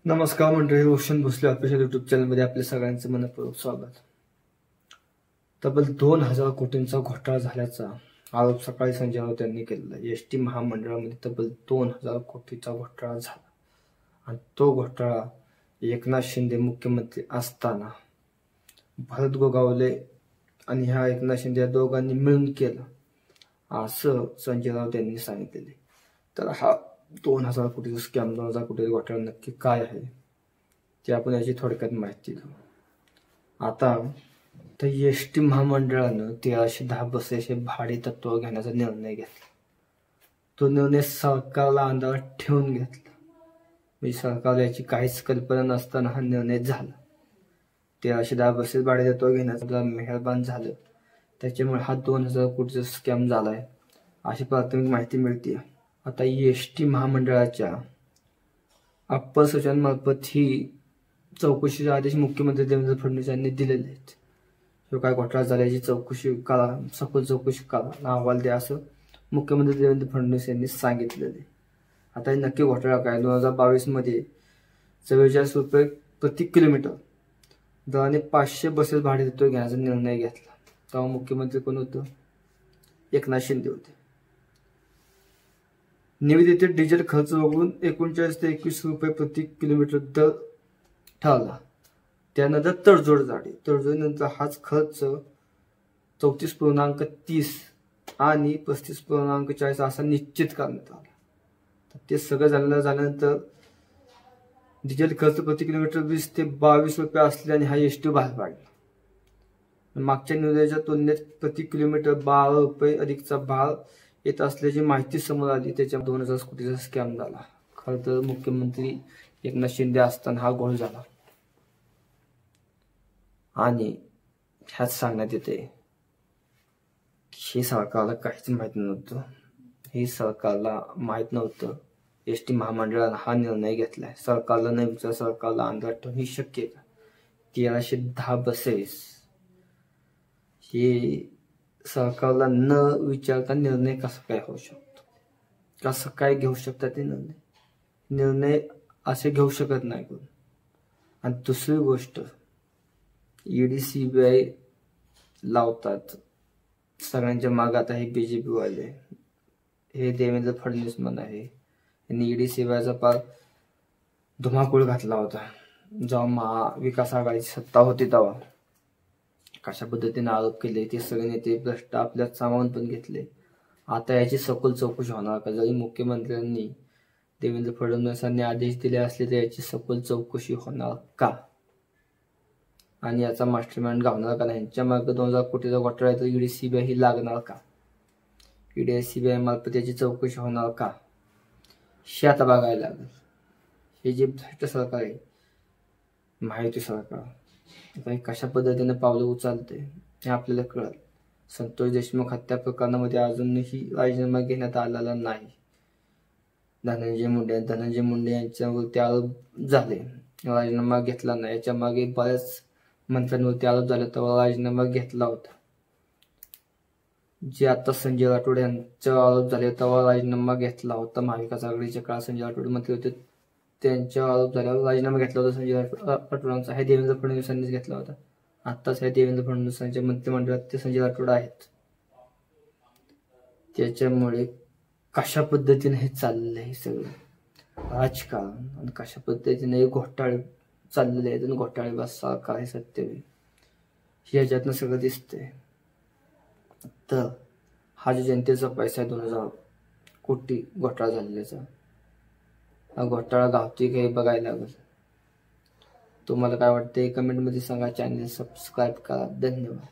नमस्कार मंडळी, Roshan Bhosale official YouTube चॅनलमध्ये आपल्या सगळ्यांचं मनपूर्वक स्वागत. तब्बल 2,000 कोटींचा घोटाळा झाल्याचा आरोप सकाळी संजय राऊत यांनी केलेला. एसटी महामंडळामध्ये तब्बल 2,000 कोटीचा घोटाळा झाला आणि तो घोटाळा एकनाथ शिंदे मुख्यमंत्री असताना भरत गोगावले आणि ह्या एकनाथ शिंदे या दोघांनी मिळून केलं असं संजय राऊत यांनी सांगितलेले. तर हा 2,000 कोटीचा स्कॅम, 2,000 कोटीचा घोटाळा नक्की काय आहे ते आपण याची थोडक्यात माहिती घेऊ. आता तर एसटी महामंडळानं 1310 बसेसचे भाडे तत्व घेण्याचा निर्णय घेतला. तो निर्णय सरकारला अंधारात ठेवून घेतला. म्हणजे सरकारला याची काहीच कल्पना नसताना हा निर्णय झाला. 1310 बसेस भाडे तत्व घेण्याचा मेहरबान झालं, त्याच्यामुळे हा 2,000 कोटीचा स्कॅम झालाय अशी प्राथमिक माहिती मिळते. आता एसटी महामंडळाच्या अप्पर सचिवांमार्फत ही चौकशीचे आदेश मुख्यमंत्री देवेंद्र फडणवीस यांनी दिलेले आहेत. जो काय घोटाळा झाल्याची चौकशी करा, सखोल चौकशी करा, अहवाल द्या असं मुख्यमंत्री देवेंद्र फडणवीस यांनी सांगितलेले. आता हे नक्की घोटाळा काय? 2022 मध्ये 44 रुपये प्रति किलोमीटर दराने 500 बसेस भाडे तत्व घेण्याचा निर्णय घेतला. तेव्हा मुख्यमंत्री कोण होतं? एकनाथ शिंदे होते. निविदेतील डिझेल खर्च वगळून 39 ते 21 रुपये प्रति किलोमीटर दर ठरला. त्यानंतर तडजोड झाली. तडजोडीनंतर हाच खर्च 34.30 आणि 35.40 असा निश्चित करण्यात आला. ते सगळं झाल्यानंतर डिझेल खर्च प्रति किलोमीटर 20 ते 22 रुपये असल्याने हा एसटी बाहेर पाडला. मागच्या निविदेच्या तुलनेत प्रति किलोमीटर 12 रुपये अधिकचा भार येत असल्याची माहिती समोर आली. त्याच्या 2,000 कोटीचा स्कॅम झाला. खरं तर मुख्यमंत्री एकनाथ शिंदे असताना हा घोळ झाला आणि ह्याच सांगण्यात येते हे सरकारला काहीच माहित नव्हतं. हे सरकारला माहित नव्हतं एसटी महामंडळानं हा निर्णय घेतलाय. सरकारला नाही विचार, सरकारला अंधारात ठेवून ही शक्य का? 1310 बसेस हे सरकारला न विचारता निर्णय कसा काय होऊ शकतो? कसं काय घेऊ शकतात ते निर्णय असे घेऊ शकत नाही कोण. आणि दुसरी गोष्ट, ईडी सीबीआय लावतात सगळ्यांच्या मागे. आता हे बीजेपी वाले, हे देवेंद्र फडणवीस म्हणा, आहे यांनी ईडी सीबीआयचा पार धुमाकूळ घातला होता जेव्हा महाविकास आघाडीची सत्ता होती. तेव्हा कशा पद्धतीने आरोप केले ते सगळे नेते भ्रष्ट आपल्यात सामावून पण घेतले. आता याची सखोल चौकशी होणार का? जरी मुख्यमंत्र्यांनी देवेंद्र फडणवीसांनी आदेश दिले असले तर याची सखोल चौकशी होणार का? आणि याचा मास्टरमाइंड गावणार का? यांच्या मार्ग 2,000 कोटीचा घोटाळा तर ईडी सीबीआय ही लागणार का? ईडी सीबीआय मार्फत याची चौकशी होणार का? हे आता बघायला लागेल. हे जे भ्रष्ट सरकार आहे, माहिती सरकार, कशा पद्धतीने पावलं उचलते हे आपल्याला कळलं. संतोष देशमुख हत्या प्रकरणामध्ये अजूनही राजीनामा घेण्यात आलेला नाही. धनंजय मुंडे यांच्यावरती आरोप झाले, राजीनामा घेतला नाही. याच्या मागे बऱ्याच मंत्र्यांवरती आरोप झाले, तेव्हा राजीनामा घेतला होता. जे आता संजय राठोड यांच्यावर आरोप झाले तेव्हा राजीनामा घेतला होता. महाविकास आघाडीच्या काळात संजय राठोड मंत्री होते, त्यांच्यावर आरोप झाल्यावर राजीनामा घेतला होता संजय राठोडांचा. हे देवेंद्र फडणवीसांनीच घेतला होता. आत्ताच हे देवेंद्र फडणवीसांच्या मंत्रिमंडळात ते संजय राठोड आहेत. त्याच्यामुळे कशा पद्धतीने हे चाललंय, हे सगळं राजकारण आणि कशा पद्धतीने हे घोटाळे चाललेले आहेत आणि घोटाळेबाज सरकार आहे सत्य ह्याच्यातनं सगळं दिसतंय. तर हा जो जनतेचा पैसा आहे 2,000 कोटी घोटाळा झालेल्याचा, हा घोटाळा गावतोय काही बघायला लागेल. तुम्हाला काय वाटतंय कमेंटमध्ये सांगा. चॅनल सबस्क्राईब करा. धन्यवाद.